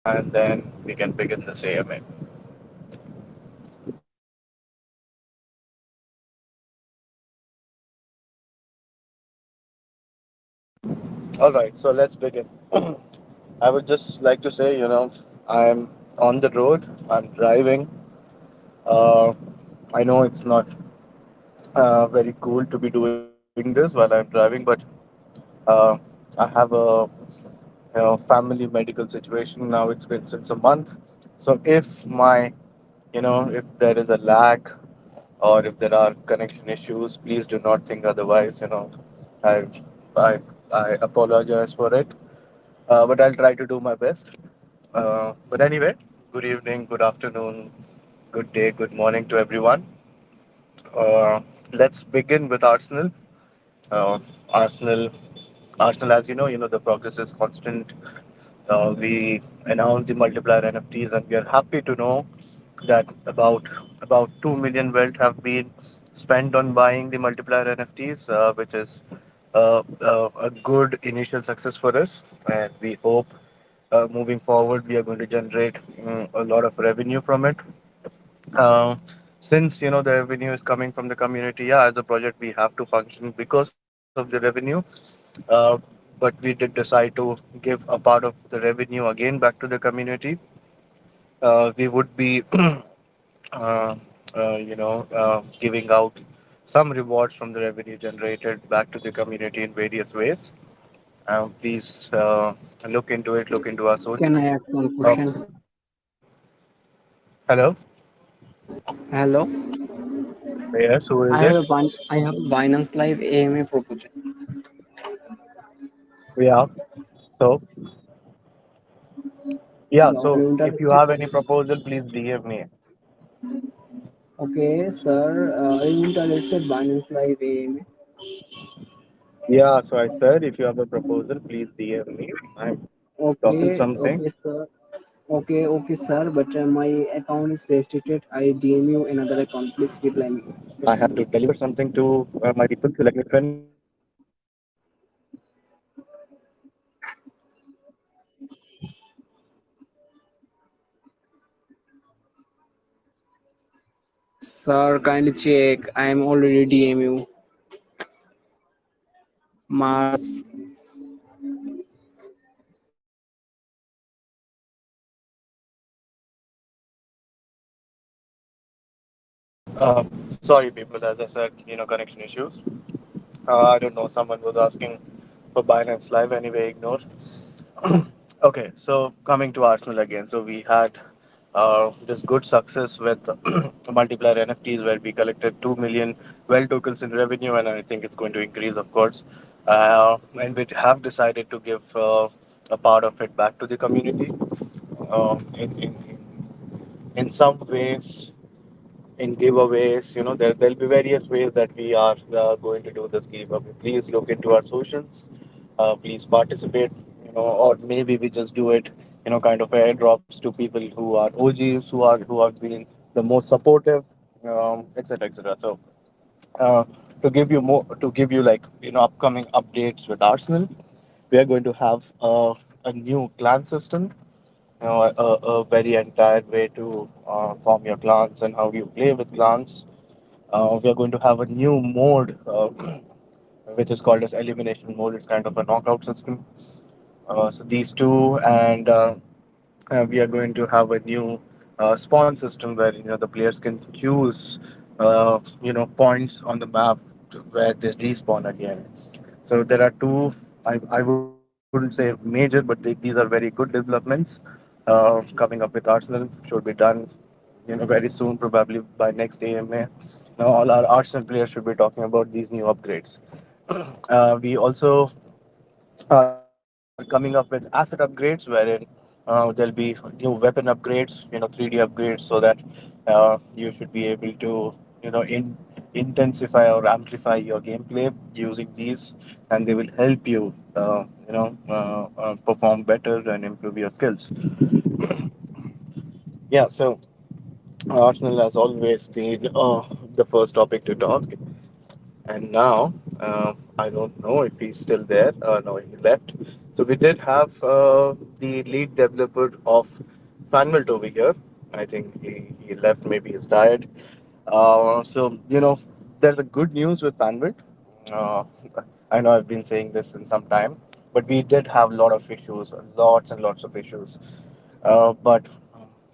and then we can begin this AMA. All right, so let's begin. I would just like to say, I'm on the road, I'm driving. Uh, I know it's not very cool to be doing this while I'm driving, but uh, I have a family medical situation now. It's been since a month, so if if there is a lag or if there are connection issues, please do not think otherwise. I I I apologize for it, but I'll try to do my best. But anyway, good evening, good afternoon, good day, good morning to everyone. Uh, let's begin with Arsenal. Uh, Arsenal, Arsenal, as the progress is constant. We announced the multiplier NFTs, and we are happy to know that about 2 million wealth have been spent on buying the multiplier NFTs, which is a good initial success for us, and we hope moving forward we are going to generate a lot of revenue from it. Uh, since the revenue is coming from the community, yeah, as a project we have to function because of the revenue. Uh, but we did decide to give a part of the revenue again back to the community. We would be, giving out some rewards from the revenue generated back to the community in various ways. Please look into it. Look into our Can I socials. ask one Uh, question? Hello. Hello. Yes. Who is I it? have a I have a Binance Live AMA proposal. Yeah. So. Yeah, So are so you if you interested? have any proposal, please DM me. Okay, sir. Are you interested Binance Live AMA? Yeah, so I said if you have a proposal, please DM me. I'm talking Okay, something. okay, sir. Okay, sir. But my account is restricted. I DM you another account. Please reply me. I have to deliver something to my people. So let me finish my sentence. Sir, kindly check. I am already DM you. Mars. Sorry, people. As I said, connection issues. I don't know. Someone was asking for Binance Live. Anyway, ignore. Okay, so coming to Arsenal again. So we had this good success with multiplier NFTs where we collected 2 million well tokens in revenue, and I think it's going to increase, of course. And we have decided to give a part of it back to the community. In some ways, in giveaways. There'll be various ways that we are going to do this giveaway. Please look into our socials. Please participate. Or maybe we just do it. Kind of airdrops to people who are OGs, who have been the most supportive, etc., etc. So uh, to give you like upcoming updates with Arsenal, we are going to have a new clan system, a very entire way to form your clans and how you play with clans. We are going to have a new mode, which is called as elimination mode. It's kind of a knockout system. So these two, and we are going to have a new spawn system where the players can choose points on the map where they respawn again. So there are two. I wouldn't say major, but these are very good developments coming up with Arsenal. Should be done very soon, probably by next AMA. Now all our Arsenal players should be talking about these new upgrades. We also are coming up with asset upgrades wherein there'll be new weapon upgrades, 3D upgrades, so that you should be able to, intensify or amplify your gameplay using these, and they will help you, perform better and improve your skills. Yeah, so Arsenal has always been the first topic to talk. And now, I don't know if he's still there. No, he left. So we did have the lead developer of Fanmelt over here. I think he left, maybe he's tired. So, there's a good news with Fanbit. Uh, I know I've been saying this in some time, but we did have a lot of issues, lots and lots of issues. But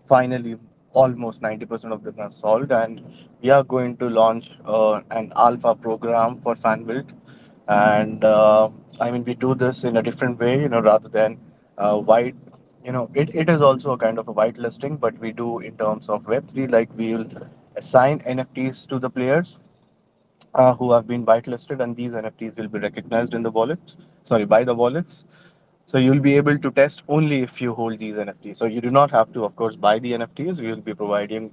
finally, almost 90% of them are solved, and we are going to launch an alpha program for Fanbuild. And I mean, we do this in a different way, rather than white. It is also a kind of a white listing, but we do in terms of Web3, like we will assign NFTs to the players who have been whitelisted, and these NFTs will be recognized in the wallets, sorry, by the wallets. So you'll be able to test only if you hold these NFTs. So you do not have to, of course, buy the NFTs. We will be providing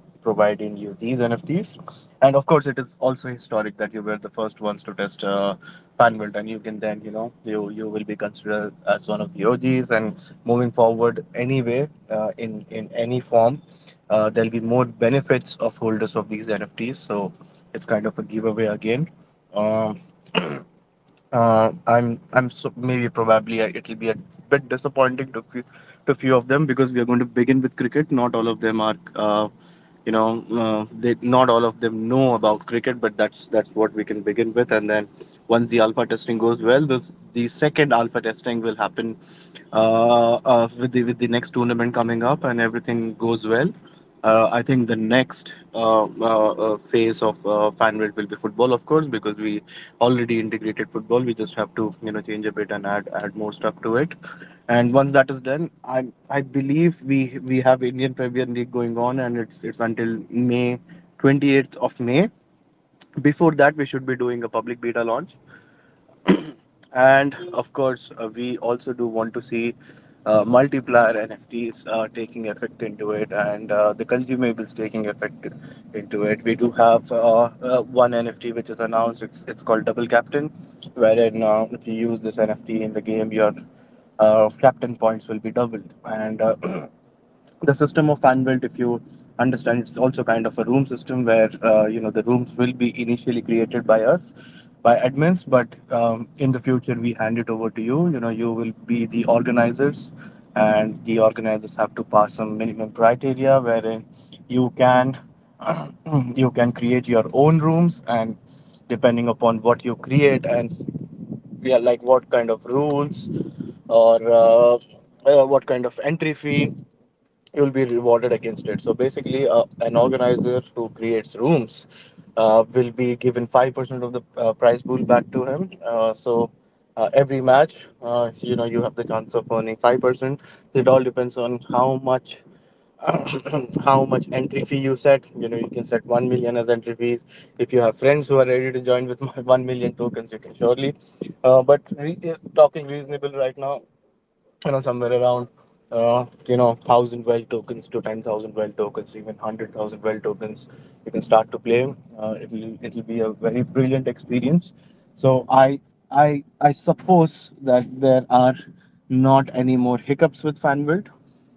you these NFTs, and of course, it is also historic that you were the first ones to test Fanbuild, and you can then, you will be considered as one of the OGs. And moving forward, anyway, in any form, there'll be more benefits of holders of these NFTs. So it's kind of a giveaway again. Um, I'm so maybe probably it'll be a bit disappointing to few of them, because we are going to begin with cricket. Not all of them are, they not all of them know about cricket, but that's what we can begin with. And then once the alpha testing goes well, the second alpha testing will happen with the next tournament coming up, and everything goes well. I think the next phase of FanWorld will be football, of course, because we already integrated football. We just have to, change a bit and add more stuff to it. And once that is done, I believe we have Indian Premier League going on, and it's until May 28th of May. Before that, we should be doing a public beta launch. And of course, we also do want to see multiplier NFTs taking effect into it, and the consumables taking effect into it. We do have one NFT which is announced. It's called Double Captain, wherein if you use this NFT in the game, your captain points will be doubled. And the system of fan build, if you understand, it's also kind of a room system where the rooms will be initially created by us, by admins, but in the future we hand it over to you. You will be the organizers, and the organizers have to pass some minimum criteria wherein you can you can create your own rooms, and depending upon what you create, and yeah, like what kind of rules, or what kind of entry fee, you'll be rewarded against it. So basically, an organizer who creates rooms will be given 5% of the prize pool back to him. So every match, you have the chance of earning 5%. It all depends on how much how much entry fee you set. You can set 1 million as entry fees. If you have friends who are ready to join with 1 million tokens, you can surely. But talking reasonable right now, somewhere around 1,000 well tokens to 10,000 well tokens, even 100,000 well tokens, you can start to play. It'll be a very brilliant experience. So I suppose that there are not any more hiccups with FanBuild,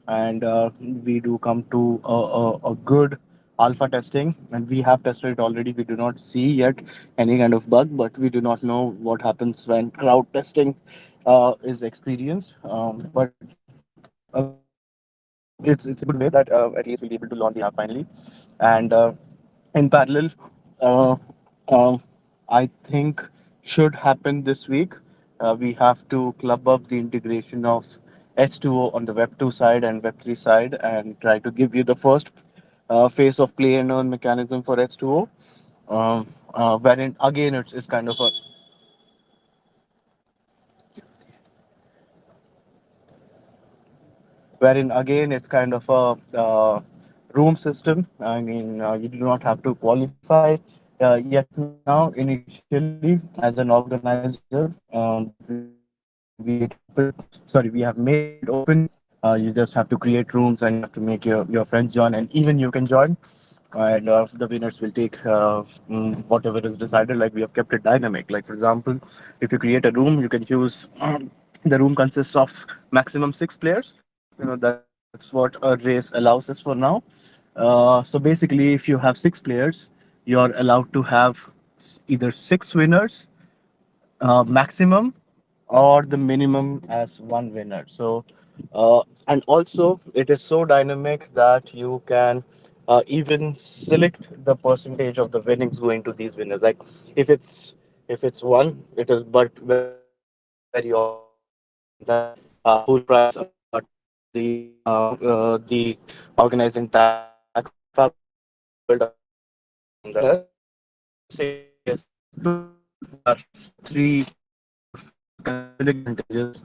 and we do come to a good alpha testing, and we have tested it already. We do not see yet any kind of bug, but we do not know what happens when crowd testing is experienced. But it's a good way that at least we'll be able to launch the app finally. And in parallel, uh, um, I think should happen this week. We have to club up the integration of H2O on the Web2 side and Web3 side, and try to give you the first phase of play and earn mechanism for H2O. Wherein again it's kind of a wherein again it's kind of a room system. I mean, you do not have to qualify yet now. Initially, as an organizer, we have made it open. You just have to create rooms, and you have to make your friends join, and even you can join. And the winners will take whatever is decided. Like, we have kept it dynamic. Like, for example, if you create a room, you can choose. The room consists of maximum 6 players. That's what a race allows us for now. So basically, if you have 6 players, you're allowed to have either 6 winners maximum, or the minimum as one winner. So And also, it is so dynamic that you can even select the percentage of the winnings going to these winners. Like if it's if it's one, it is but very obvious that that pool prize towards the organizing tax of Fabwelt AMA will be there. But if it's say yes, if it's two, there are three, four, five consecutive percentages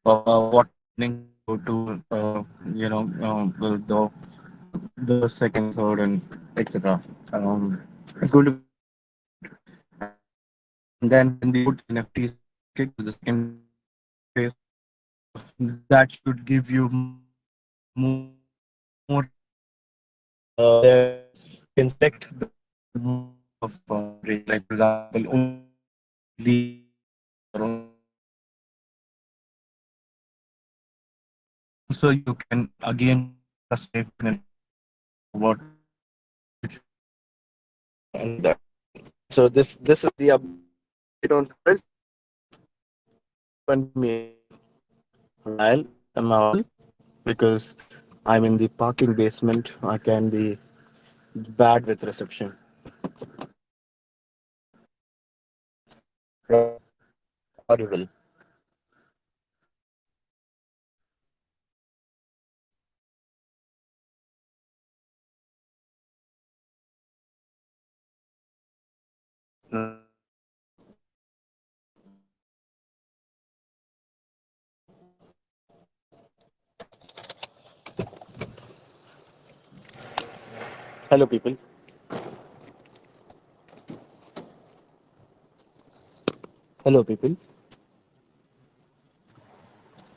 of what the winnings will go to. The second, third, and etc. It's going to be very different. And then when the good NFTs are kicked to the second phase, that should give you more there you can select the more number of races. Like for example, only league races or only tournaments will be there. And also you can again put a stake in an NFT what which will be under that. So this is the update on Fabwelt. Everyone give me a while. Am I audible? Because I'm in the parking basement. I can be bad with reception. Right. Audible. Now am I audible? Hello, people. Hello, people.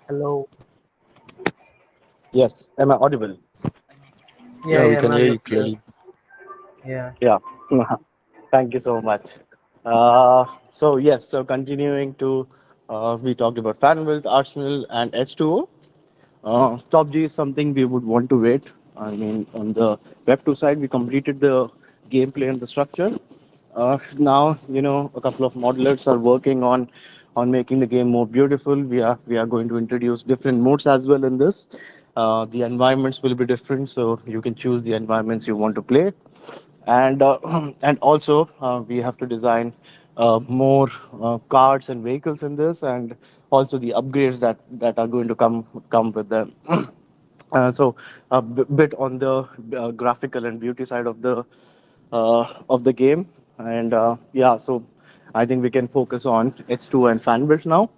Hello. Yes. Am I audible? Yeah, Yeah, we yeah, can now hear you're you clear. clearly. Yeah. Yeah. Thank you so much. So yes. So continuing to, we talked about Fanville, Arsenal, and H2O. Top G is something we would want to wait. I mean, on the Web 2 side, we completed the gameplay and the structure. Now, a couple of modelers are working on making the game more beautiful. We are going to introduce different modes as well in this. The environments will be different, so you can choose the environments you want to play, and and also we have to design more cars and vehicles in this, and also the upgrades that are going to come with them. So a bit on the graphical and beauty side of the game, and yeah, so I think we can focus on H2 and fan build now.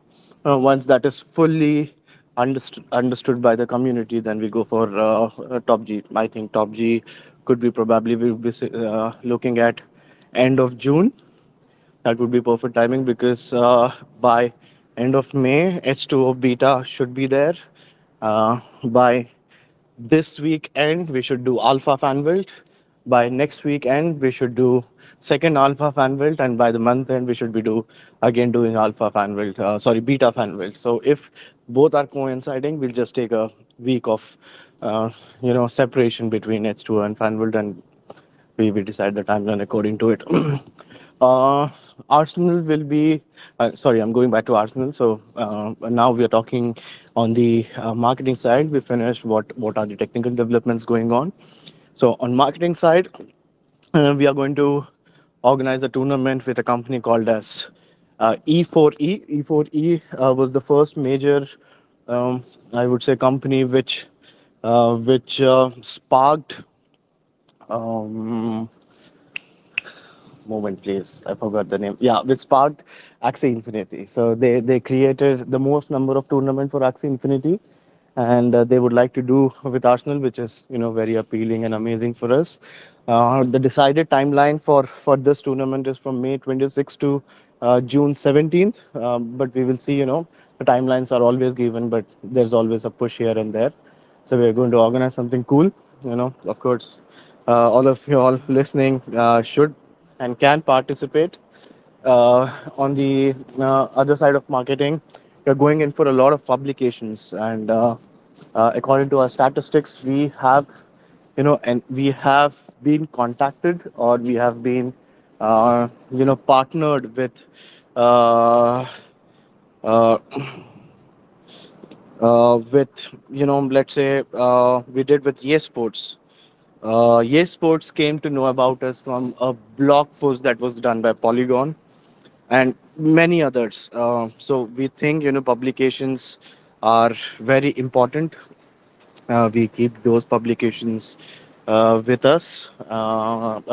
Once that is fully understood by the community, then we go for top G. I think top G could be probably we'll be looking at end of June. That would be perfect timing because by end of May, H2O beta should be there. By this weekend, we should do alpha fan build. By next weekend, we should do second alpha fan build, and by the month end, we should be doing alpha fan build. Sorry, beta fan build. So if both are coinciding, we'll just take a week of separation between H2O and fan build, and we decide the timeline according to it. uh, Arsenal will be. Sorry, I'm going back to Arsenal. So now we are talking on the marketing side. We finished what are the technical developments going on. So on marketing side, we are going to organize a tournament with a company called as E4E. E4E was the first major, I would say, company which sparked. Um, Moment, please. I forgot the name. Yeah, which sparked Axie Infinity. So they created the most number of tournament for Axie Infinity, and they would like to do with Arsenal, which is very appealing and amazing for us. The decided timeline for this tournament is from May 26th to June 17th. But we will see. The timelines are always given, but there's always a push here and there. So we're going to organize something cool. Of course, all of you all listening should and can participate. On the other side of marketing, we're going in for a lot of publications, and according to our statistics, we have been contacted, or we have been, partnered with. Uh, uh, with, let's say, we did with Yes Sports. Yes Sports came to know about us from a blog post that was done by Polygon and many others. So we think, publications are very important. We keep those publications with us.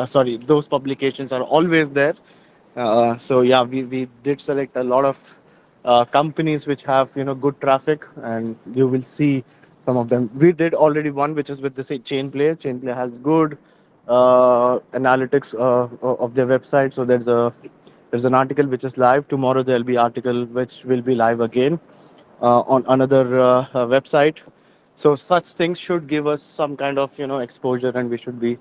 Sorry, those publications are always there. So yeah, we did select a lot of companies which have, good traffic, and you will see some of them. We did already one which is with the say Chain Play. Chain Play has good analytics of their website. So there's an article which is live tomorrow. There'll be article which will be live again on another website. So such things should give us some kind of, exposure, and we should be.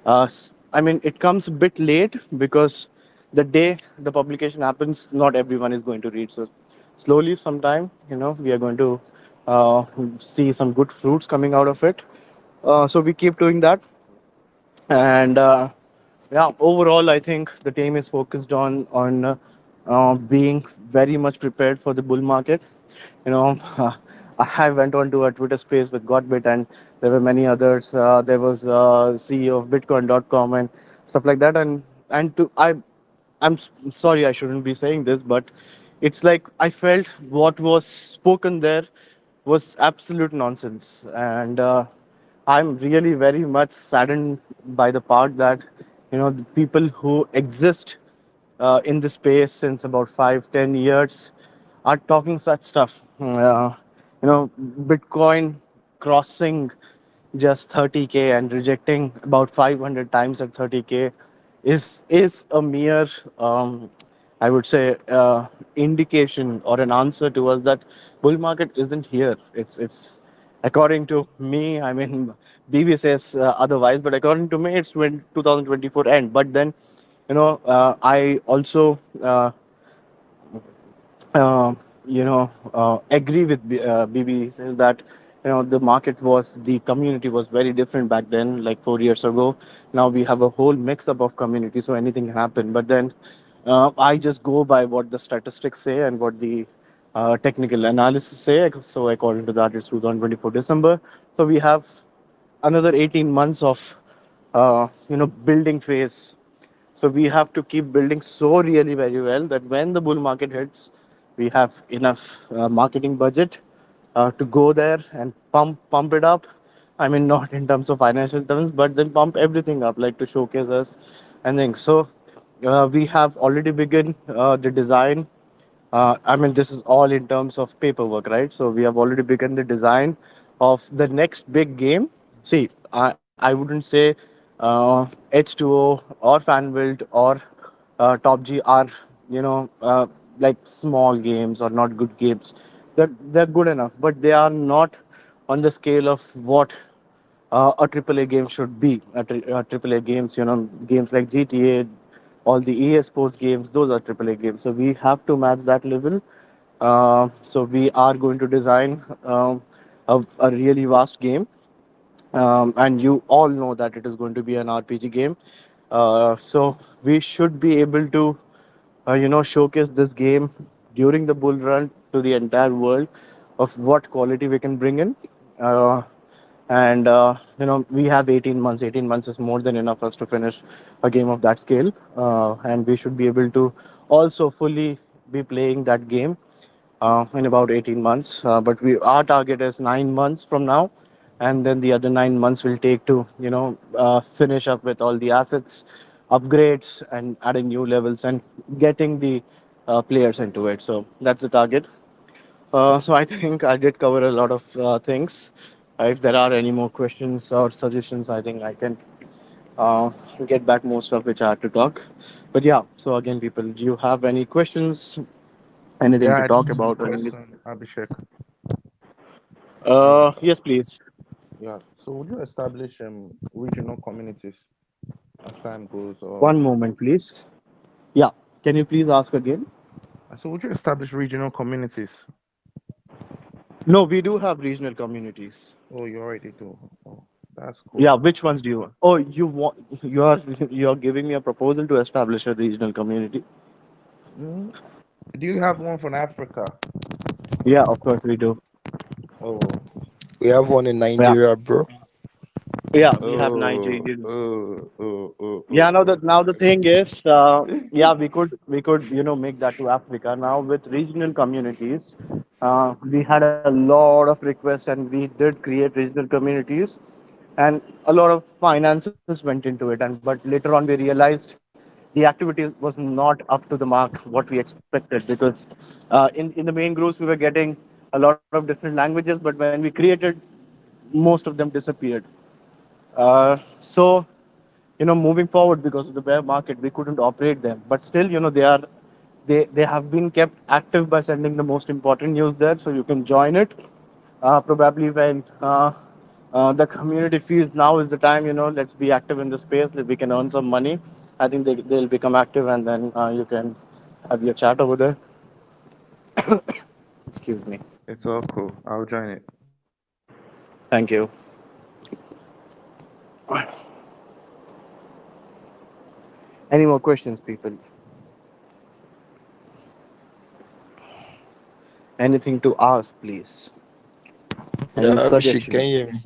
I mean, it comes a bit late because the day the publication happens, not everyone is going to read. So slowly, sometime, we are going to uh, see some good fruits coming out of it. So we keep doing that, and yeah, overall I think the team is focused on being very much prepared for the bull market. you know I went on to a Twitter space with Godbit, and there were many others. There was CEO of bitcoin.com and stuff like that, and to sorry, I shouldn't be saying this, but it's like I felt what was spoken there was absolute nonsense, and I'm really very much saddened by the part that the people who exist in the space since about 5-10 years are talking such stuff. Bitcoin crossing just 30K and rejecting about 500 times at 30K is a mere, I would say, indication or an answer to us that bull market isn't here. It's according to me. I mean, BB says otherwise, but according to me, it's when 2024 end. But then, I also uh, agree with BB says that the market was the community was very different back then, like 4 years ago. Now we have a whole mix up of community, so anything can happen. But then I just go by what the statistics say and what the technical analysis say. So according to that, it's 2024 December. So we have another 18 months of building phase. So we have to keep building so really very well that when the bull market hits, we have enough marketing budget to go there and pump it up. I mean, not in terms of financial terms, but then pump everything up, like to showcase us and things. So we have already begun the design. I mean, this is all in terms of paperwork, right? So we have already begun the design of the next big game. See, I wouldn't say H2O or Fanbuilt or Top G are, like small games or not good games. They're good enough, but they are not on the scale of what a AAA game should be. AAA games, games like GTA, all the EA Sports games, those are AAA games. So we have to match that level. So we are going to design a really vast game, and you all know that it is going to be an RPG game. So we should be able to, showcase this game during the bull run to the entire world of what quality we can bring in. Uh, and we have 18 months. 18 months is more than enough for us to finish a game of that scale, and we should be able to also fully be playing that game in about 18 months. But our target is 9 months from now, and then the other 9 months will take to finish up with all the assets, upgrades, and adding new levels and getting the players into it. So that's the target. So I think I did cover a lot of things. If there are any more questions or suggestions, I think I can uh, get back most of which I had to talk. But yeah, so again, people, do you have any questions, anything Yeah, to I do talk have a about, or anything? question, Abhishek. Yeah, Yes, please. yeah. So would you establish regional communities as time goes, or One moment, please. Yeah, can you please ask again? so would you establish regional communities? No, we do have regional communities. Oh, you already do. Oh, that's Yeah, cool. which ones do you want? Oh, you are giving me a proposal to establish a regional community. Mm. Do you have one from Africa? Yeah, of course we do. Oh, We have one in Yeah, Nigeria, bro. yeah, we have oh, Nigeria. oh, Yeah, now the oh. thing is, yeah, we could make that to Africa now with regional communities. We had a lot of requests and we did create regional communities, and a lot of finances went into it. And but later on we realized the activity was not up to the mark what we expected because in the main groups we were getting a lot of different languages, but when we created, most of them disappeared. So moving forward because of the bear market, we couldn't operate them. But still, they have been kept active by sending the most important news there, so you can join it. Probably when the community feels now is the time, let's be active in the space, that we can earn some money. I think they'll become active, and then you can have your chat over there. Excuse me. It's all cool. I'll join it. Thank you. Any more questions, people? Anything to ask, please? Any Yeah, Abhishek, suggestion? can you hear me?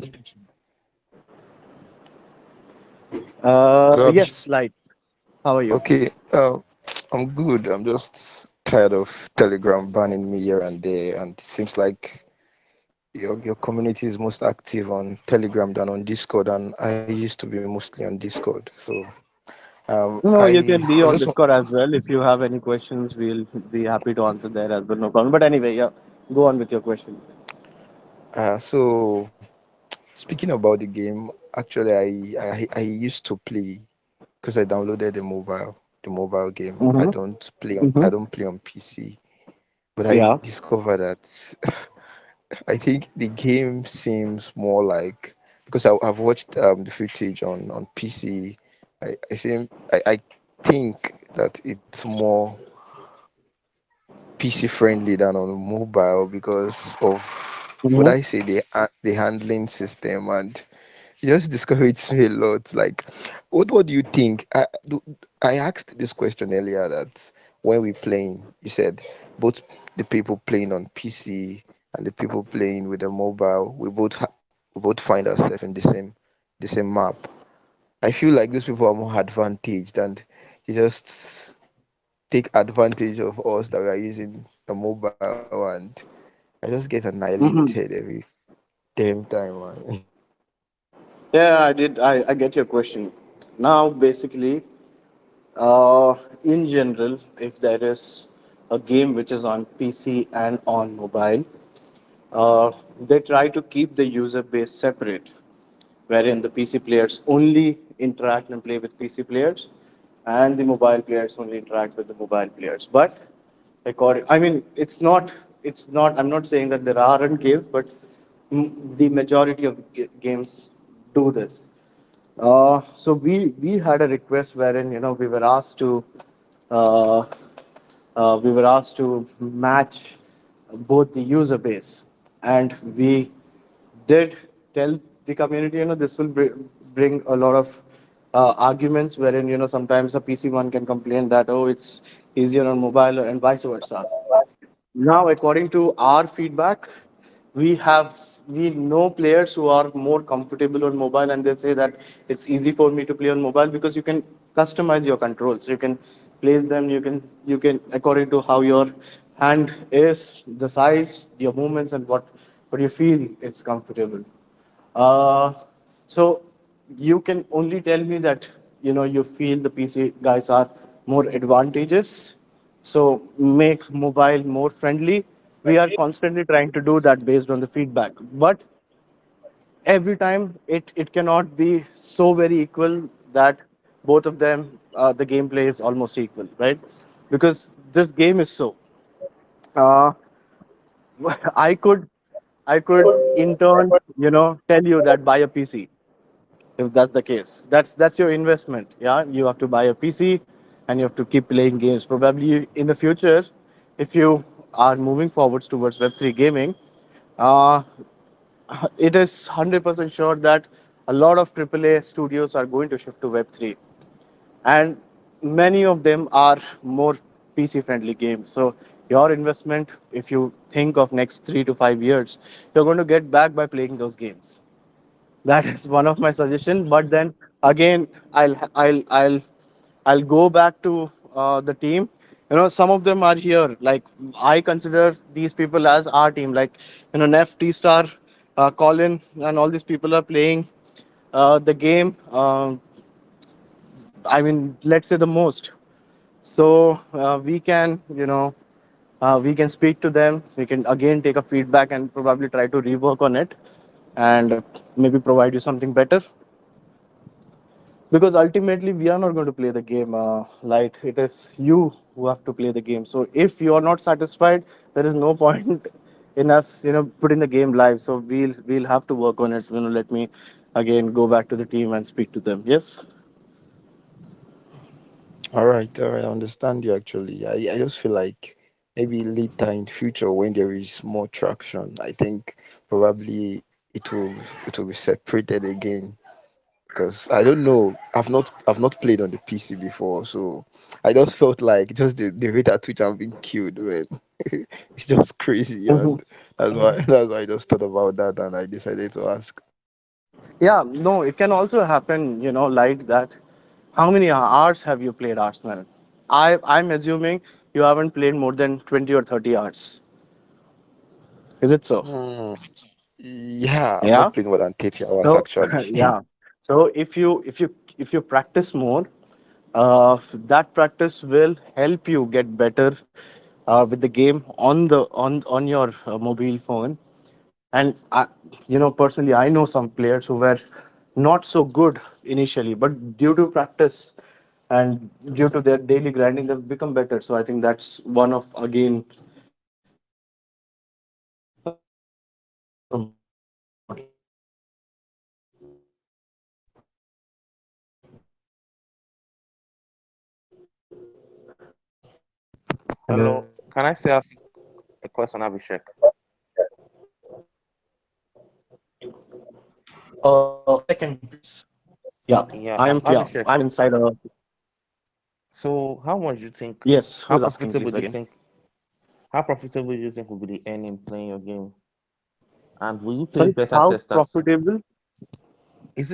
Hello, Abhishek. Yes, Light. How are you? Okay, I'm good. I'm just tired of Telegram banning me here and there, and it seems like your community is most active on Telegram than on Discord, and I used to be mostly on Discord. So, No, you I can be I on just want, Discord as well. If you have any questions, we'll be happy to answer there as well. No problem. But anyway, yeah, go on with your question. so speaking about the game, actually, I used to play because I downloaded the mobile game. Mm-hmm. I Mm-hmm. don't play on PC, but I Yeah. discovered that I think the game seems more like because I've watched the footage on PC. I think that it's more PC friendly than on mobile because of what Mm-hmm. I say the handling system, and it just discourages me a lot. Like, what do you think? I asked this question earlier that when we playing, you said both the people playing on PC and the people playing with a mobile, we both find ourselves in the same map. I feel like those people are more advantaged and they just take advantage of us that we are using a mobile, and I just get annihilated Mm-hmm. every damn time, man. Yeah, I did. I get your question. Now, basically, in general, if there is a game which is on PC and on mobile, they try to keep the user base separate, wherein the PC players only interact and play with PC players, and the mobile players only interact with the mobile players. But I mean, it's not. I'm not saying that there aren't games, but the majority of games do this. So we had a request wherein uh, we were asked to match both the user base, and we did tell the community, this will bring a lot of arguments wherein sometimes a PC one can complain that, oh, it's easier on mobile, and vice versa. Now, according to our feedback, we know players who are more comfortable on mobile, and they say that it's easy for me to play on mobile because you can customize your controls. You can place them. You can according to how your hand is, the size, your movements, and what you feel is comfortable. Uh, so you can only tell me that you feel the PC guys are more advantageous. So make mobile more friendly. We are constantly trying to do that based on the feedback, but every time it cannot be so very equal that both of them the gameplay is almost equal, right? Because this game is so. Uh, I could I could in turn tell you that buy a PC if that's the case. That's your investment. Yeah, you have to buy a PC and you have to keep playing games. Probably in the future, if you are moving forwards towards Web3 gaming, uh, it is 100% sure that a lot of AAA studios are going to shift to Web3, and many of them are more PC friendly games. So Your investment, if you think of next 3 to 5 years, you're going to get back by playing those games. That is one of my suggestions. But then again, I'll go back to the team. Some of them are here. Like, I consider these people as our team. Like, Neff, T Star, Colin, and all these people are playing the game. I mean, let's say the most. So we can, we can speak to them. We can again take a feedback and probably try to rework on it, and maybe provide you something better. Because ultimately we are not going to play the game light. It is you who have to play the game. So if you are not satisfied, there is no point in us putting the game live. So we'll have to work on it. Let me again go back to the team and speak to them. Yes. All right, I understand you actually. I just feel like maybe later in future when there is more traction, I think probably it will it will be separated again. Because I don't know, I've not played on the PC before, so I just felt like just the rate at which I'm being killed, man. It's just crazy, Mhm. and that's why I just thought about that and I decided to ask. Yeah, no, it can also happen, like that. How many hours have you played Arsenal? I'm assuming you haven't played more than 20 or 30 hours. Is it so? Hmm. Yeah, I've Yeah. not played more than 30 hours So actually. yeah. So if you practice more, that practice will help you get better with the game on your mobile phone. And personally, I know some players who were not so good initially, but due to practice and due to their daily grinding, they've become better. So I think that's one of, again, Hello, can I say ask a question, Abhishek? a second, please. Yeah, Yeah, yeah, Abhishek. I'm inside a. So, how much you think? Yes, How who's asking, profitable please, do you again? think? How profitable do you think will be the earning playing your game? And will you play Sorry, beta how testers? profitable? Is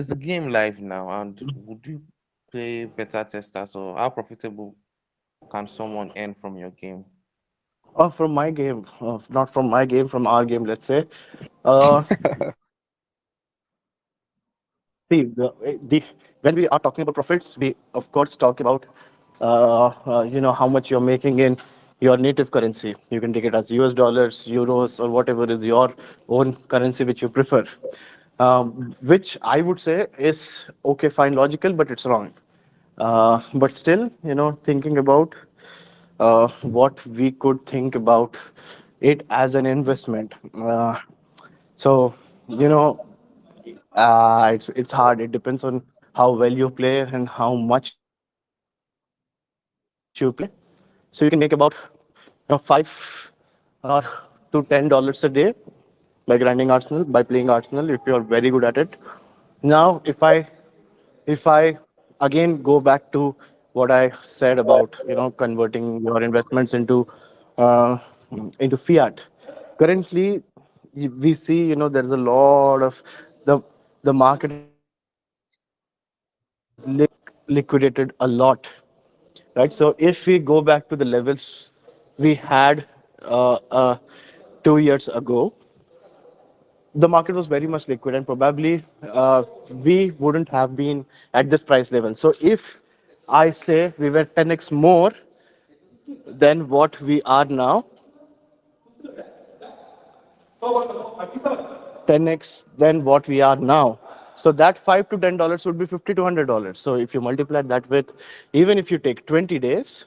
the game live now? And would you play beta testers, or how profitable can someone earn from your game? From my game, not from my game, from our game, let's say. Uh, See, when we are talking about profits, we of course talk about how much you're making in your native currency. You can take it as US dollars, euros, or whatever is your own currency which you prefer. Which I would say is okay, fine, logical, but it's wrong. But still, thinking about what we could think about it as an investment. So, you know, it's hard. It depends on how well you play and how much you play. So you can make about, 5 to $10 a day by grinding Arsenal, by playing Arsenal, if you're very good at it. Now, if I again go back to what I said about converting your investments uh, into fiat. Currently, we see there's a lot of the the market has liquidated a lot, right? So if we go back to the levels we had uh, uh, 2 years ago, the market was very much liquid, and probably we wouldn't have been at this price level. So if I say we were 10x more than what we are now, 10x than what we are now. So that $5 to $10 would be $50 to $100. So if you multiply that with, even if you take 20 days,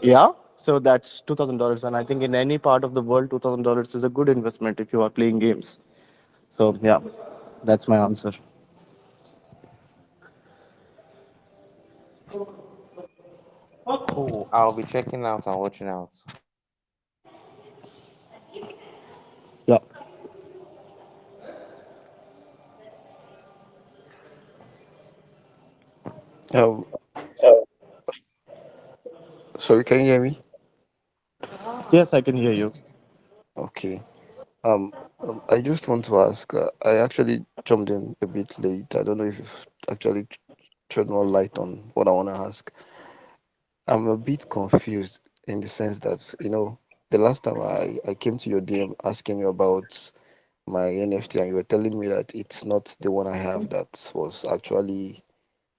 yeah, so that's $2,000. And I think in any part of the world, $2,000 is a good investment if you are playing games. So yeah, that's my answer. Cool. I'll be checking out and watching out. Yeah. Um, Sorry, can you hear me? Yes, I can hear you. Okay. Um, I just want to ask. I actually jumped in a bit late. I don't know if you've actually shed more light on what I want to ask. I'm a bit confused in the sense that, the last time I came to your DM asking you about my NFT and you were telling me that it's not the one I have that was actually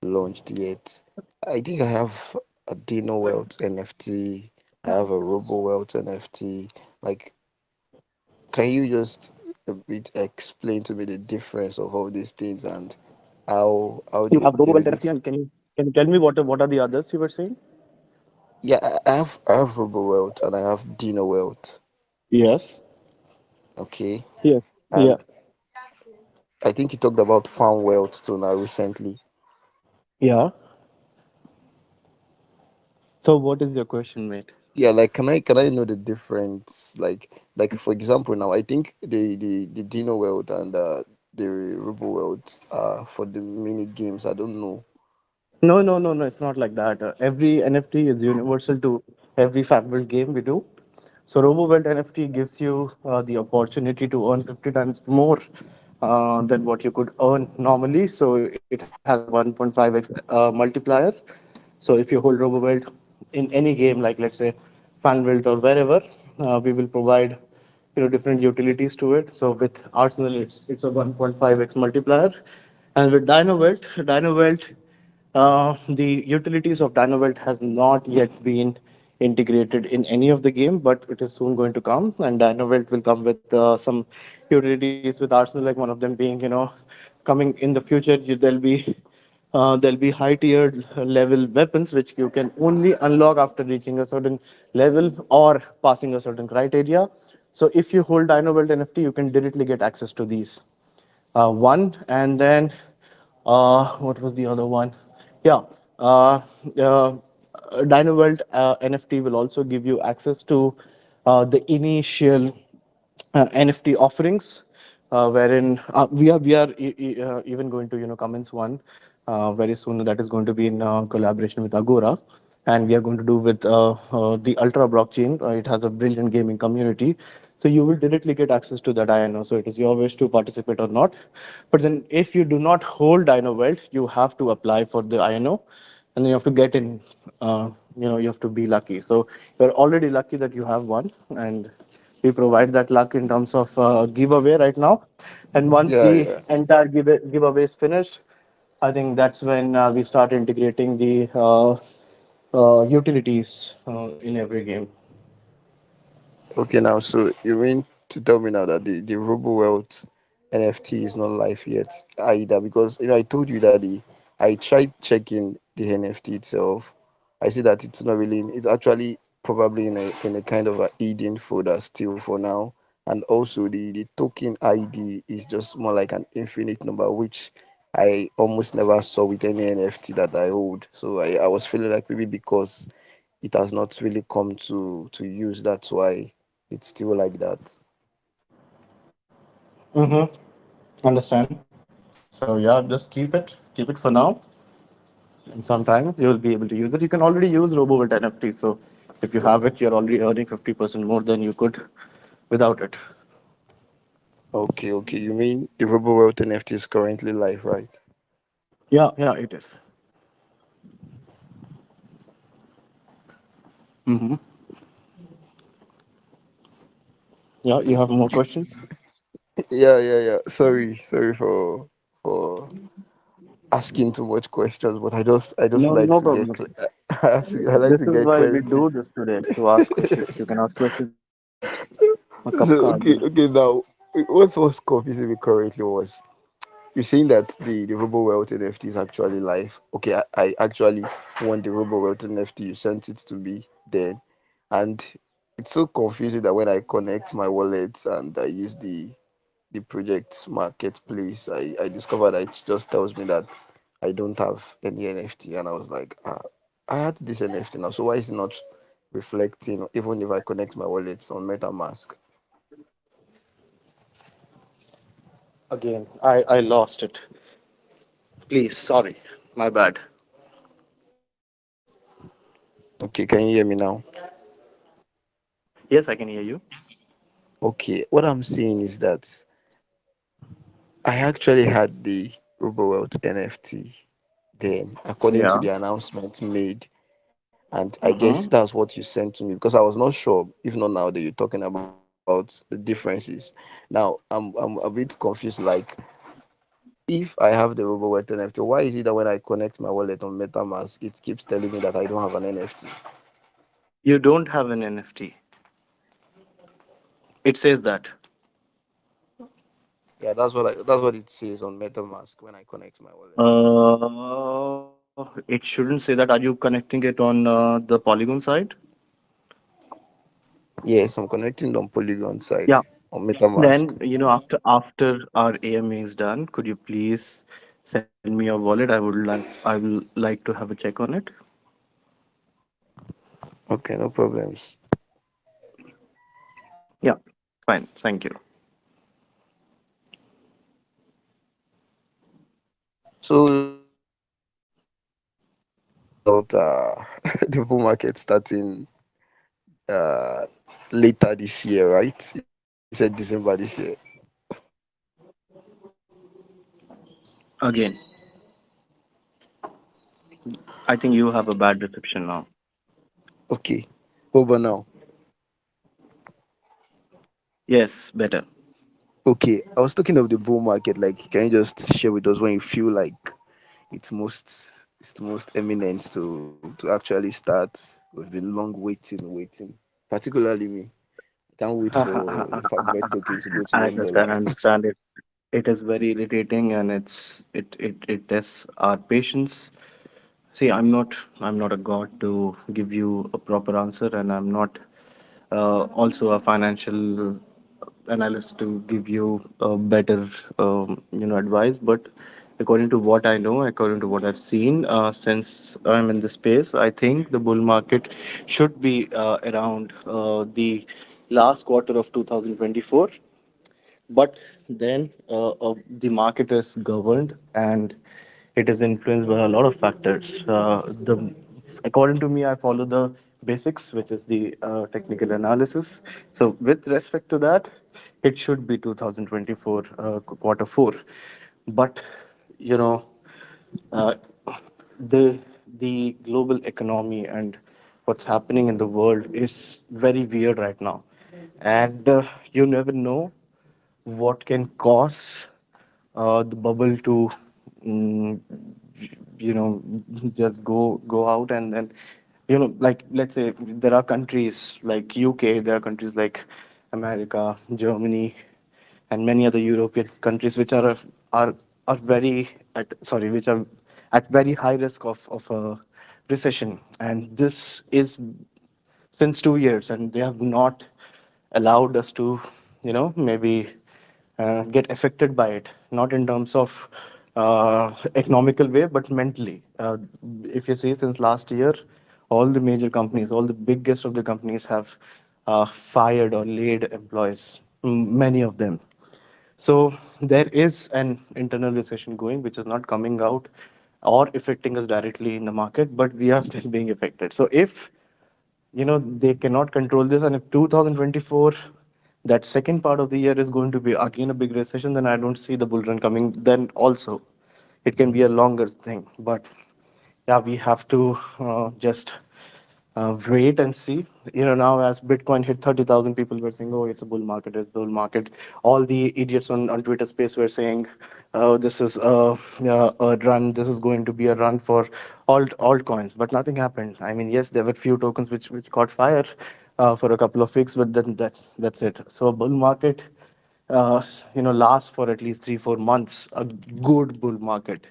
launched yet. I think I have a Dino Wealth NFT. I have a Robo Wealth NFT. Like, can you just a bit explain to me the difference of all these things and how You they have Robo Wealth really NFT, and can you tell me what are the others you were saying? yeah, I have Robo Wealth and I have Dino Wealth. Yes. Okay. Yes. Yeah. And I think you talked about farm wealth too now recently. Yeah. So what is your question, mate? Yeah, like can I know the difference? Like for example now I think the Dino World and the Robo World for the mini games. I don't know. No, no, no, no. It's not like that. Every NFT is universal to every Fabwelt game we do. So RoboVelt NFT gives you the opportunity to earn 50 times more than what you could earn normally. So it has a 1.5x multiplier. So if you hold RoboVelt in any game, like let's say FanVelt or wherever, we will provide different utilities to it. So with Arsenal, it's a 1.5x multiplier, and with DynoVelt, the utilities of DynoVelt has not yet been integrated in any of the game, but it is soon going to come, and DynoVelt will come with some utilities with Arsenal, like one of them being, coming in the future. There'll be high tiered level weapons which you can only unlock after reaching a certain level or passing a certain criteria. So if you hold DynoVelt NFT, you can directly get access to these. One, and then what was the other one? Yeah, DynoVelt NFT will also give you access to the initial NFT offerings, wherein we are even going to commence one very soon. That is going to be in collaboration with Agora, and we are going to do with the Ultra blockchain. It has a brilliant gaming community, so you will directly get access to that INO. So it is your wish to participate or not. But then, if you do not hold DynoVelt, you have to apply for the INO, and then you have to get in. You have to be lucky. So you're already lucky that you have one, and we provide that luck in terms of giveaway right now. And once Yeah, the yeah. entire giveaway is finished, I think that's when we start integrating the utilities in every game. Okay, now, so you mean to tell me now that the Robo World NFT is not live yet either? Because I told you that I tried checking the NFT itself. I see that it's not really. It's actually probably in a kind of a hidden folder still for now. And also the token ID is just more like an infinite number, which I almost never saw with any NFT that I hold. So I was feeling like maybe because it has not really come to use. That's why it's still like that. Understand? So yeah, just keep it for now. In some time, you will be able to use it. You can already use RoboVault NFT. So if you have it, you're already earning 50% more than you could without it. Okay, okay. You mean the Robo World NFT is currently live, right? Yeah, yeah, it is. Mm-hmm. Yeah, you have more questions? Yeah, yeah, yeah. Sorry for asking too much questions, but I just No, like no to get problem. I like This to is get why we clarity. do this today, to ask questions. You can ask questions. A cup So card. okay now what was confusing me currently was you're saying that the Robo World NFT is actually live. Okay, I actually want the Robo World NFT. You sent it to me then, and it's so confusing that when I connect my wallet and I use the project marketplace, I discovered that it just tells me that I don't have any NFT, and I was like, I had this NFT now, so why is it not reflecting even if I connect my wallets on MetaMask? Again, I lost it. Please, sorry. My bad. Okay, can you hear me now? Yes, I can hear you. Okay, what I'm saying is that I actually had the RoboWealth NFT then, according to Yeah. the announcement made. And I guess Mm-hmm. that's what you sent to me because I was not sure, if not now that you're talking about the differences. Now, I'm a bit confused. Like, if I have the RoboWealth NFT, why is it that when I connect my wallet on MetaMask, it keeps telling me that I don't have an NFT? You don't have an NFT. It says that. Yeah, that's what it says on MetaMask when I connect my wallet. It shouldn't say that. Are you connecting it on the Polygon side? Yes, I'm connecting on Polygon side Yeah. on MetaMask. Then, after our AMA is done, could you please send me your wallet? I will like to have a check on it. Okay, no problems. Yeah. Fine. Thank you. So about the bull market starting uh later this year, right? You said December this year. Again, I think you have a bad reception now. Okay. What about now? Yes, better. Okay. I was talking of the bull market. Like, can you just share with us when you feel like it's most it's the most eminent to actually start? We've been long waiting. Particularly me. I can't wait for the Fabwelt token to go to I $1. understand. I understand it. It is very irritating, and it tests our patience. See, I'm not a god to give you a proper answer, and I'm not also a financial analyst to give you a better advice. But according to what I know, according to what I've seen since I'm in the space, I think the bull market should be around the last quarter of 2024. But then the market is governed and it is influenced by a lot of factors. The According to me, I follow the basics, which is the technical analysis. So with respect to that, it should be 2024 quarter four. But you know uh, the the global economy and what's happening in the world is very weird right now, and you never know what can cause the bubble to mm, you know just go out. And then like, let's say there are countries like UK, there are countries like America, Germany, and many other European countries which are very at sorry which are at very high risk of a recession. And this is since 2 years, and they have not allowed us to maybe get affected by it, not in terms of economical way but mentally. If you see, since last year, all the major companies, all the biggest of the companies have fired or laid employees, many of them. So there is an internal recession going, which is not coming out or affecting us directly in the market, but we are still being affected. So if they cannot control this, and if 2024, that second part of the year, is going to be again a big recession, then I don't see the bull run coming then also. It can be a longer thing, but yeah, we have to just wait and see. Now as Bitcoin hit 30,000, people were saying, "Oh, it's a bull market, it's a bull market." All the idiots on Twitter space were saying, "Oh, this is a run. This is going to be a run for altcoins." But nothing happened. I mean, yes, there were few tokens which caught fire for a couple of weeks, but then that's it. So a bull market, lasts for at least 3-4 months. A good bull market.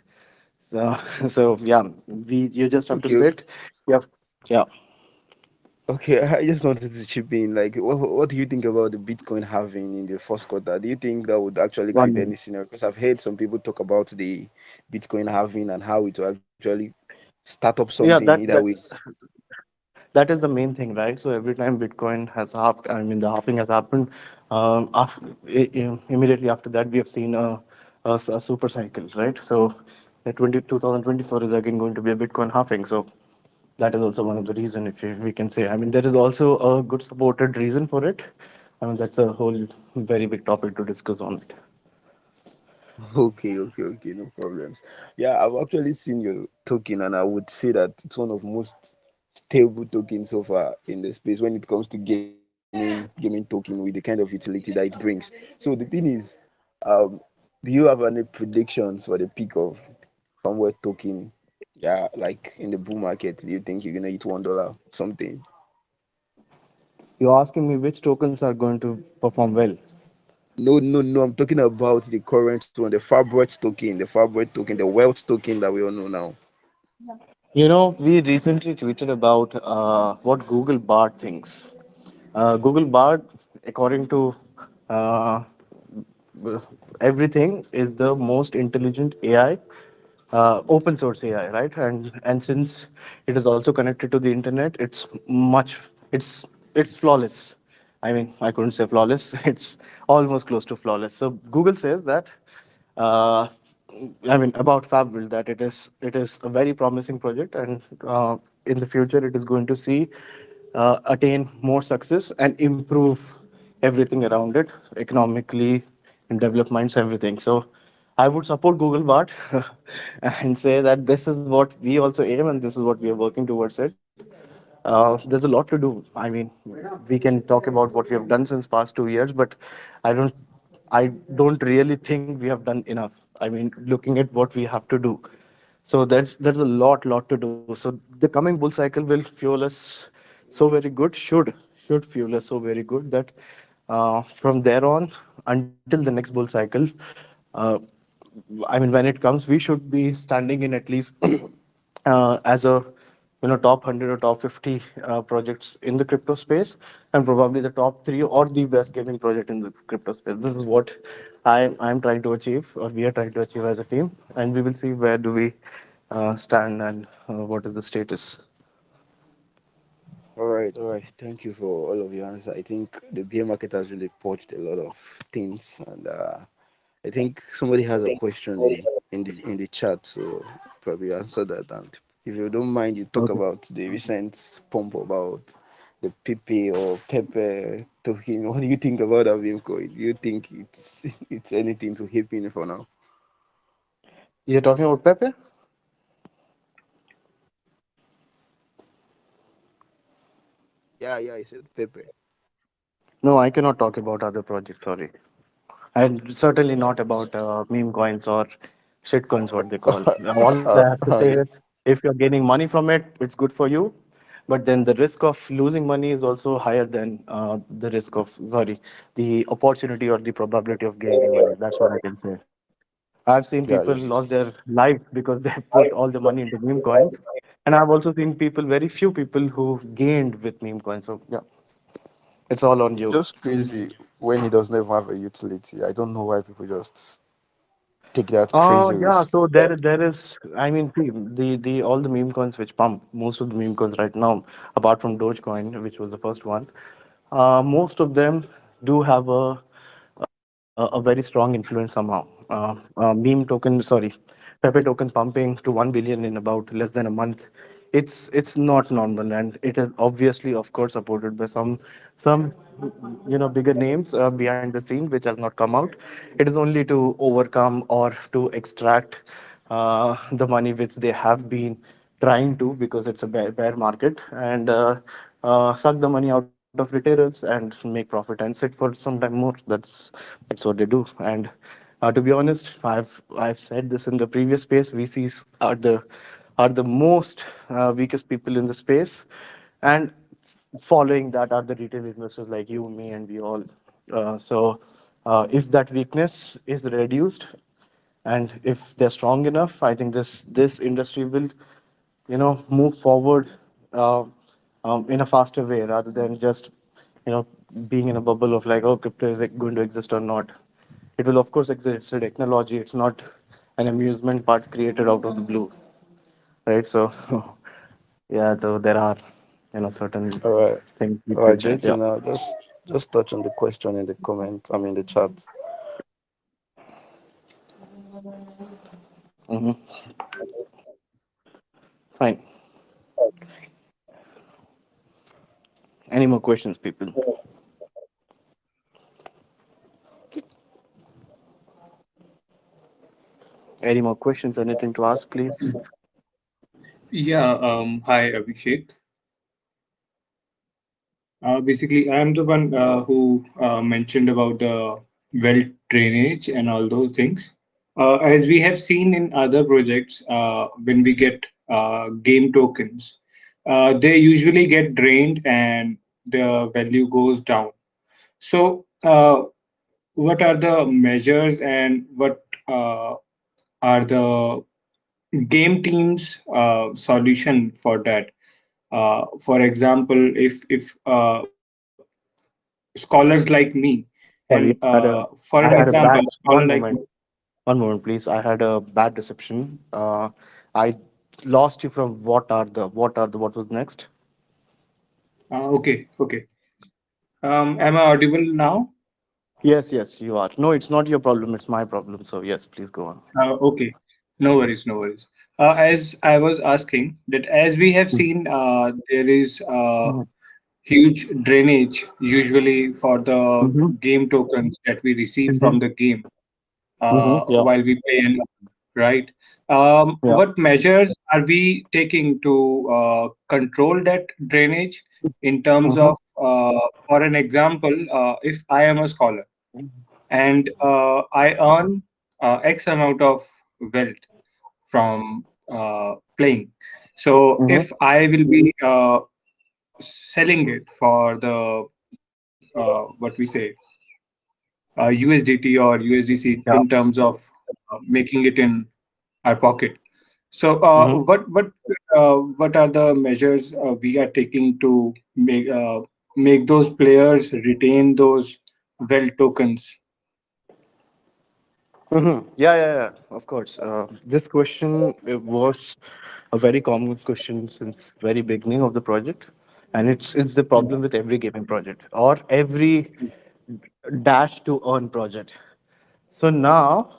So, so yeah, you just have to Okay, sit. You have, yeah. okay. I just wanted to chip in. Like, what do you think about the Bitcoin halving in the first quarter? Do you think that would actually create One. any scenario? Because I've heard some people talk about the Bitcoin halving and how it will actually start up something Yeah, either that that ways. that is the main thing, right? So every time Bitcoin has halved, I mean, the halving has happened. Immediately after that, we have seen a super cycle, right? So, 2024 is again going to be a Bitcoin halving. So That is also one of the reason, if we can say. I mean, there is also a good supported reason for it. I mean, that's a whole very big topic to discuss on it. Okay, no problems. Yeah, I've actually seen your token, and I would say that it's one of most stable tokens so far in the space when it comes to gaming token with the kind of utility that it brings. So the thing is, um, do you have any predictions for the peak of Fabwelt token? Yeah, like in the bull market, do you think you're gonna hit $1 something? You're asking me which tokens are going to perform well. No. I'm talking about the current one, the Fabwelt token, the wealth token that we all know now. We recently tweeted about what Google Bard thinks. Google Bard, according to uh, everything, is the most intelligent AI, open source AI, right? And since it is also connected to the internet, it's it's flawless. I mean, I couldn't say flawless. It's almost close to flawless. So Google says that, uh, I mean, about Fabwelt, that it is a very promising project, and in the future it is going to see attain more success and improve everything around it, economically, in developments, everything. So I would support Google Bart and say that this is what we also aim and this is what we are working towards it. There's a lot to do. I mean, we can talk about what we have done since past 2 years, but I don't, I don't really think we have done enough. I mean, looking at what we have to do, so there's a lot to do. So the coming bull cycle will fuel us so very good. Should fuel us so very good that from there on until the next bull cycle, uh, I mean, when it comes, we should be standing in at least as a top 100 or top 50 projects in the crypto space, and probably the top three or the best gaming project in the crypto space. This is what I'm trying to achieve, or we are trying to achieve as a team, and we will see where do we stand and what is the status. All right. Thank you for all of your answers. I think the beer market has really poached a lot of things, and I think somebody has a question in the chat, so probably answer that. And if you don't mind, you talk Okay. about the recent pump about the Pepe or Pepe token. What do you think about that meme coin? Do you think it's anything to hip in for now? You're talking about Pepe? Yeah, I said Pepe. No, I cannot talk about other projects. Sorry. And certainly not about meme coins or shit coins, what they call. All I have to say is, if you're gaining money from it, it's good for you. But then the risk of losing money is also higher than the risk of, sorry, the opportunity or the probability of gaining money. That's what I can say. I've seen Yeah, people just lost their lives because they put all the money into meme coins. And I've also seen people, very few people who gained with meme coins. So, yeah, it's all on it's you. just crazy when it doesn't even have a utility. I don't know why people just take that crazy Yeah. risk. So there is. I mean, see, the all the meme coins which pump, most of the meme coins right now, apart from Dogecoin, which was the first one, most of them do have a very strong influence somehow. Meme token, sorry, Pepe token pumping to 1 billion in about less than a month. It's not normal, and it is obviously, of course, supported by some bigger names behind the scene, which has not come out. It is only to overcome or to extract the money which they have been trying to, because it's a bear market, and suck the money out of retailers and make profit and sit for some time more. That's what they do. And to be honest, I've said this in the previous space. VCs are the most weakest people in the space, and following that are the retail investors like you, me, and we all. If that weakness is reduced, and if they're strong enough, I think this industry will move forward uh, in a faster way, rather than just you know being in a bubble of like, oh, crypto is like going to exist or not. It will of course exist. It's a technology. It's not an amusement park created out of the blue, right? So yeah, so there are certain All right. things All which will right, change. JT, Yeah. now just touch on the question in the comment, I mean the chat. Hmm. Fine. more questions, people? Any more questions? Anything to ask, please? Yeah, hi Abhishek. Basically, I am the one who mentioned about the well drainage and all those things. As we have seen in other projects, when we get game tokens, they usually get drained and the value goes down. So, what are the measures and what are the game teams' solution for that? For example, if scholars like me and Sorry, for an I had a example, bad. scholar One like me. moment. One moment, please. I had a bad reception. I lost you from what was next? Okay. Am I audible now? Yes, yes, you are. No, it's not your problem. It's my problem. So yes, please go on. Okay, no worries. As I was asking that, as we have seen, there is huge drainage usually for the Mm-hmm. game tokens that we receive Mm-hmm. from the game Yeah. while we play and right. Yeah. What measures are we taking to control that drainage in terms Mm-hmm. of, for an example, if I am a scholar and I earn X amount of wealth from playing. So Mm-hmm. if I will be selling it for the what we say USDT or USDC in Yeah. terms of making it in our pocket. So Mm-hmm. what are the measures we are taking to make those players retain those well tokens? Mm-hmm. Yeah. Of course. This question was a very common question since very beginning of the project, and it's the problem with every gaming project or every dash to earn project. So now,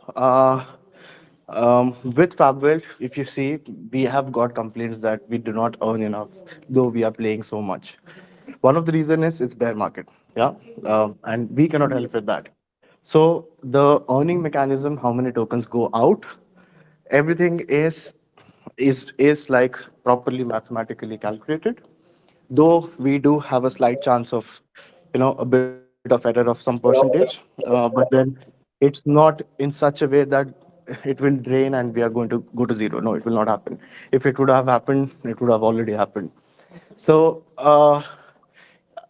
with Fabwelt, if you see, we have got complaints that we do not earn enough, though we are playing so much. One of the reason is it's bear market, yeah, and we cannot help with that. So the earning mechanism, how many tokens go out, everything is like properly mathematically calculated, though we do have a slight chance of a bit of error of some percentage, but then it's not in such a way that it will drain and we are going to go to zero. No, it will not happen. If it would have happened, it would have already happened. So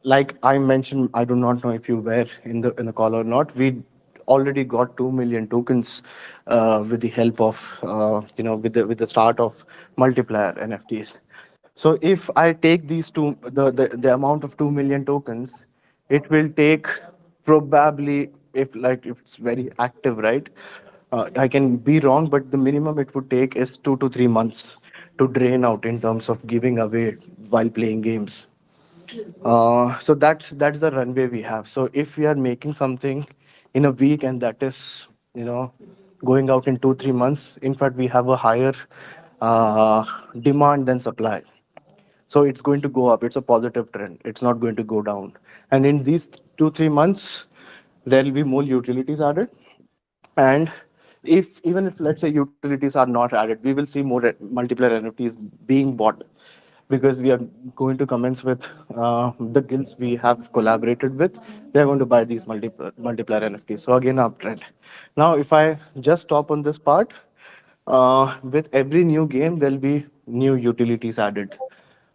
like I mentioned, I do not know if you were in the call or not. We already got 2 million tokens with the help of with the start of multiplier NFTs. So if I take these the amount of 2 million tokens, it will take probably, if it's very active, right? I can be wrong, but the minimum it would take is 2 to 3 months to drain out in terms of giving away while playing games. So that's the runway we have. So if we are making something in a week and that is going out in 2 3 months, in fact we have a higher uh, demand than supply. So it's going to go up. It's a positive trend. It's not going to go down. And in these 2 3 months, there will be more utilities added. And if even if let's say utilities are not added, we will see more multiplayer NFTs being bought because we are going to commence with the guilds we have collaborated with. They are going to buy these multiplayer NFTs. So again, uptrend. Now, if I just stop on this part, with every new game, there'll be new utilities added.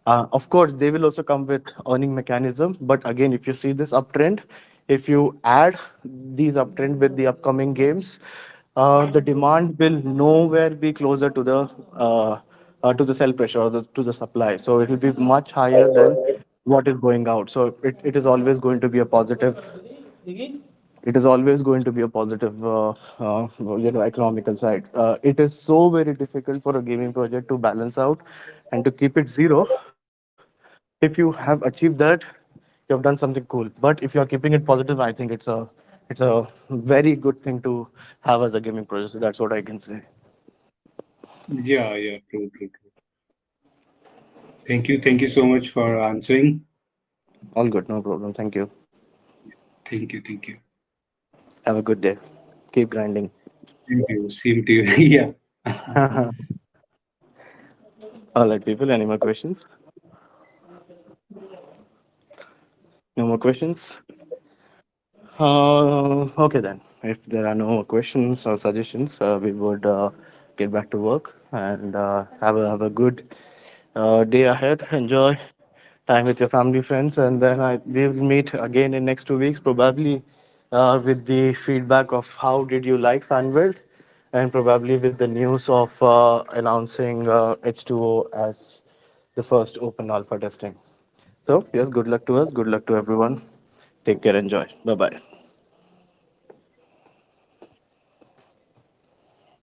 Of course, they will also come with earning mechanism. But again, if you see this uptrend, if you add these uptrend with the upcoming games, the demand will nowhere be closer to the sell pressure or to the supply. So it will be much higher than what is going out. So it is always going to be a positive. It is always going to be a positive, economical side. It is so very difficult for a gaming project to balance out and to keep it zero. If you have achieved that, you have done something cool. But if you are keeping it positive, I think it's a very good thing to have as a gaming project. So that's what I can say. Yeah, true. Thank you so much for answering. All good, no problem. Thank you. Thank you. Thank you. Have a good day. Keep grinding. Same to you. Same to you. Yeah. All right, people. Any more questions? No more questions? Okay then. If there are no more questions or suggestions, we would get back to work and have a good day ahead. Enjoy time with your family, friends, and then we will meet again in next 2 weeks, probably with the feedback of how did you like Fanworld, and probably with the news of announcing H2O as the first open alpha testing. So yes, good luck to us. Good luck to everyone. Take care. Enjoy. Bye bye.